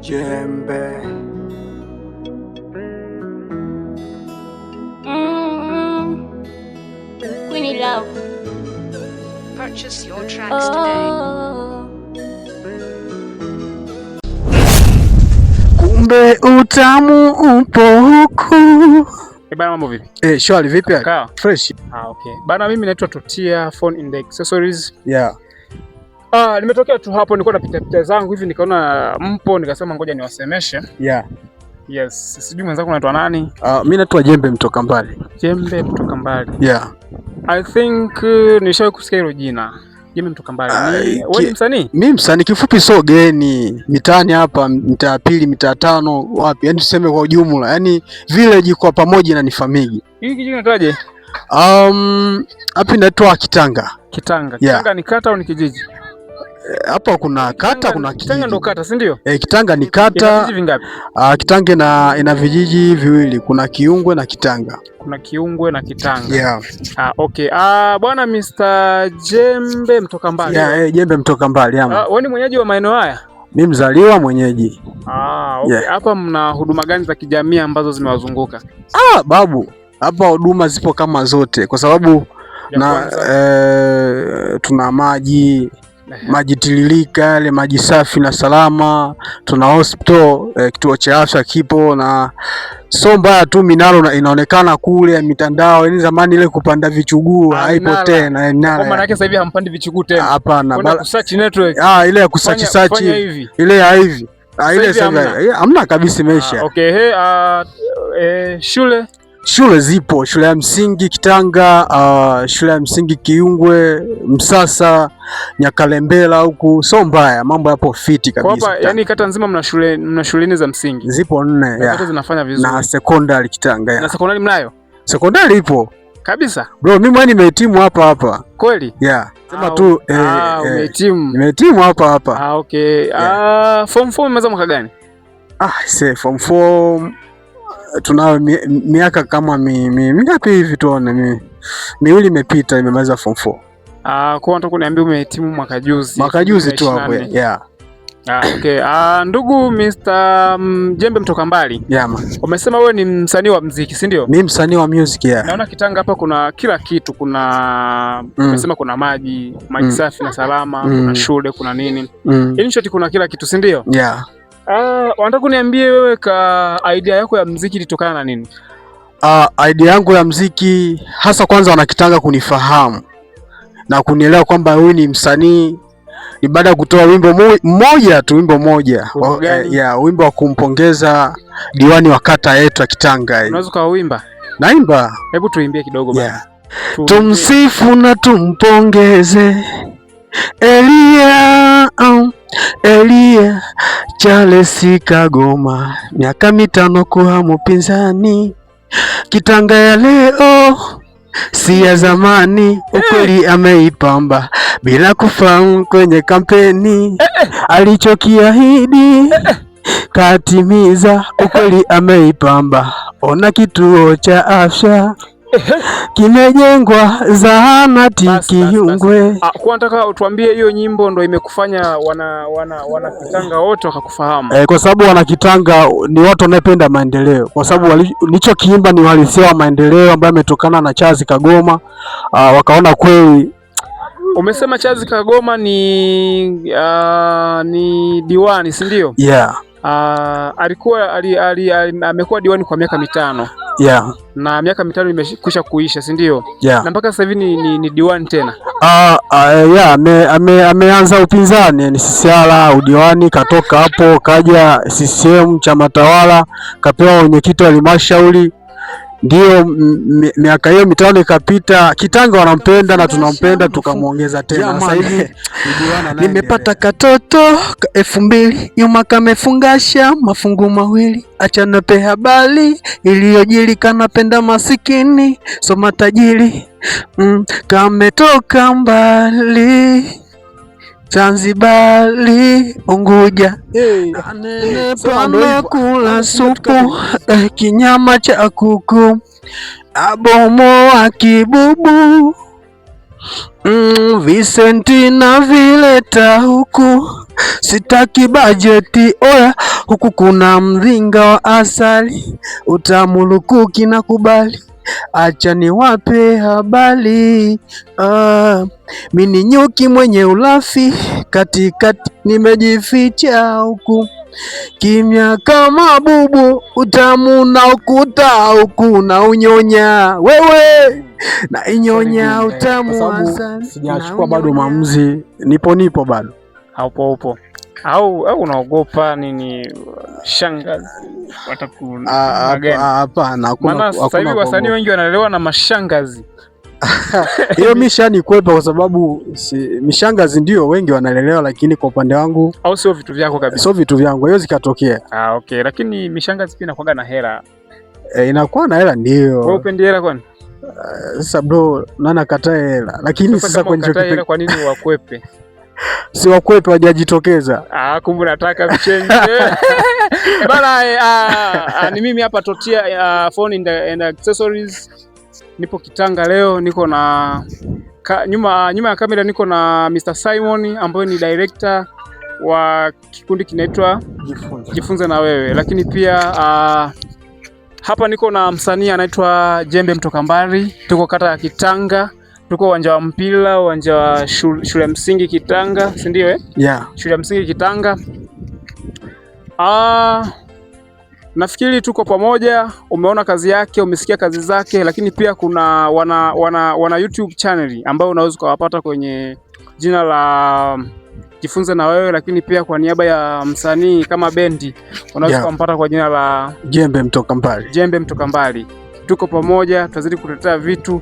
Jembe. Queenie Love. Purchase your tracks today. Kumbe utamu upo huku. Bana, mambo vipi? Shwari vipi? Fresh. Okay. Bana, mimi naitwa Totia Phone and Accessories. Yeah. Nimetokea tu hapo, nilikuwa napita zangu hivi nikaona mpo, nikasema ngoja niwasemeshe. Yeah. Yes. Sijui mwenzangu unaitwa nani? Mimi naitwa Jembe mtoka mbali. Jembe mtoka mbali. Yeah. I think nishawahi kusikia hilo jina. Jembe mtoka mbali. Wewe ni msanii? Mimi msanii, kifupi so geni. Mitaani hapa, mitaa pili, mitaa tano, wapi? Yaani tuseme kwa ujumla. Yaani village kwa pamoja inanifamigi. Hii kijiji kinataje? Hapa inaitwa Kitanga. Kitanga. Yeah. Kitanga ni kata au ni kijiji? Hapa kuna kata, kuna kijiji. Kitanga ndo kata, si ndio? Kitanga ni kata. Ina vijiji vingapi? Kitanga ina vijiji viwili, kuna Kiungwe na Kitanga. Kuna Kiungwe na Kitanga. Yeah. Okay. Bwana Mr. Jembe mtoka mbali. Yeah, Jembe mtoka mbali ama. Wewe ni mwenyeji wa maeneo haya? Mimi mzaliwa mwenyeji. Okay. Yeah. Hapa mna huduma gani za kijamii ambazo zimewazunguka? Babu, hapa huduma zipo kama zote kwa sababu tuna maji tiririka, yale maji safi na salama. Tuna hospital, kituo cha afya kipo, na so mbaya tu minalo inaonekana kule mitandao. Ni zamani ile kupanda vichuguu haipo tena. Kwa maana yake sasa hivi hampandi vichuguu tena? Hapana. Kuna search network. Ile ya kusearch ile ya hivi. Ile sasa hamna kabisa, imeisha. Okay. Shule zipo, shule ya msingi Kitanga, shule ya msingi Kiungwe, Msasa, Nyakalembela huku. So mbaya, mambo yapo fiti kabisa. Kwa yani kata nzima mna shule za msingi? Zipo 4. Zote zinafanya vizuri. Na secondary Kitanga. Na secondary mnayo? Secondary ipo kabisa. Bro, mimi mwenyewe nimehitimu hapa. Kweli? Yeah. Sema tu umehitimu. Nimehitimu hapa. Okay. Form 4 umemaliza mwaka gani? Form 4 tunao miaka kama mingapi hivi, tuone miwili imepita, nimemaliza form 4. Kwa nataka kuniambia umehitimu mwaka juzi? Mwaka juzi tu hapo. Yeah. Okay. Ndugu Mr. Jembe mtoka mbali. Yeah, man. Umesema wewe ni msanii wa muziki, si ndio? Mimi msanii wa music, yeah. Naona Kitanga hapa kuna kila kitu, kuna umesema kuna maji safi na salama, kuna shule, kuna nini. In short kuna kila kitu, si ndio? Yeah. Wanataka kuniambie wewe idea yako ya muziki ilitokana na nini? Idea yangu ya muziki hasa, kwanza wanakitanga kunifahamu na kunielewa kwamba huyu ni msanii ni baada ya kutoa wimbo mmoja tu, wimbo wa kumpongeza diwani wa kata yetu ya Kitanga. Unaweza kuimba? Naimba. Hebu tuimbie kidogo bana. Yeah. Tumsifu na tumpongeze Elia Charles Kagoma, miaka 5 kuwa mpinzani. Kitanga ya leo si ya zamani, ukweli ameipamba bila kufahamu kwenye kampeni. Alichokiahidi katimiza, ukweli ameipamba. Ona kituo cha afya kimejengwa, zahanati Kiungwe. Kwa nataka utuambie hiyo nyimbo ndo imekufanya wana Kitanga wote wakakufahamu? Kwa sababu wana Kitanga ni watu wanapenda maendeleo, kwa sababu nilichokiimba ni uhalisia wa maendeleo ambayo yametokana na Charles Kagoma. Wakaona kweli. Umesema Charles Kagoma ni diwani, si ndio? Yeah. Amekuwa diwani kwa miaka 5. Yeah. Na miaka 5 imekwisha kuisha, si ndio? Yeah. Na mpaka sasa hivi ni diwani tena. Yeah, ameanza upinzani, ni CCR udiwani, katoka hapo kaja CCM chama tawala, kapewa mwenyekiti wa halmashauri. Ndio miaka hiyo 5 ikapita. Kitanga wanampenda na tunampenda, tukamuongeza tena. Sasa hivi nimepata katoto 2000 nyuma kamefungasha mafungu mawili. Acha nape habari iliyojiri, kanapenda masikini soma tajiri. Kametoka mbali Zanzibari, Unguja. Pamekula supu kinyama cha kuku, abomo wa kibubu Vicenti na vileta huku, sitaki bajeti oya, huku kuna mzinga wa asali, utamulukuki na kubali, acha niwape habari. Mini nyuki mwenye ulafi, katikati nimejificha huku, kimya kama bubu, utamu na ukuta huku na unyonya wewe na inyonya utamu asali. Sijachukua bado maamuzi, nipo bado. Upo au unaogopa nini shangazi Hapana, maana sasa hivi wasanii wengi wanalelewa na mashangazi. Hiyo mishani kwepa, kwa sababu mishangazi ndio wengi wanalelewa, lakini kwa upande wangu au sio vitu vyako kabisa. Sio vitu vyangu, hiyo zikatokea. Okay, lakini mishangazi pia inakuwa na hela. Inakuwa na hela ndio. Wewe upendi hela kwani? Sasa bro, nana kataa hela, lakini sasa kwa nini wakwepe? Si wakwepe, wajajitokeza. Kumbe nataka vichenje. Bana, ni mimi hapa Totia phone and accessories. Nipo Kitanga leo, niko na nyuma ya kamera niko na Mr. Simon ambaye ni director wa kikundi kinaitwa Jifunze na Wewe, lakini pia hapa niko na msanii anaitwa Jembe Mtoka Mbali. Tuko kata ya Kitanga, tuko uwanja wa mpira, uwanja wa shule ya msingi Kitanga, si ndio eh? Yeah. Shule ya msingi Kitanga. Nafikiri tuko pamoja, umeona kazi yake, umesikia kazi zake, lakini pia kuna wana YouTube channel ambao unaweza kuwapata kwenye jina la Jifunze na Wewe, lakini pia kwa niaba ya msanii kama bendi unaweza kumpata kwa jina la Jembe Mtoka Mbali. Jembe Mtoka Mbali. Tuko pamoja, tutazidi kutetea vitu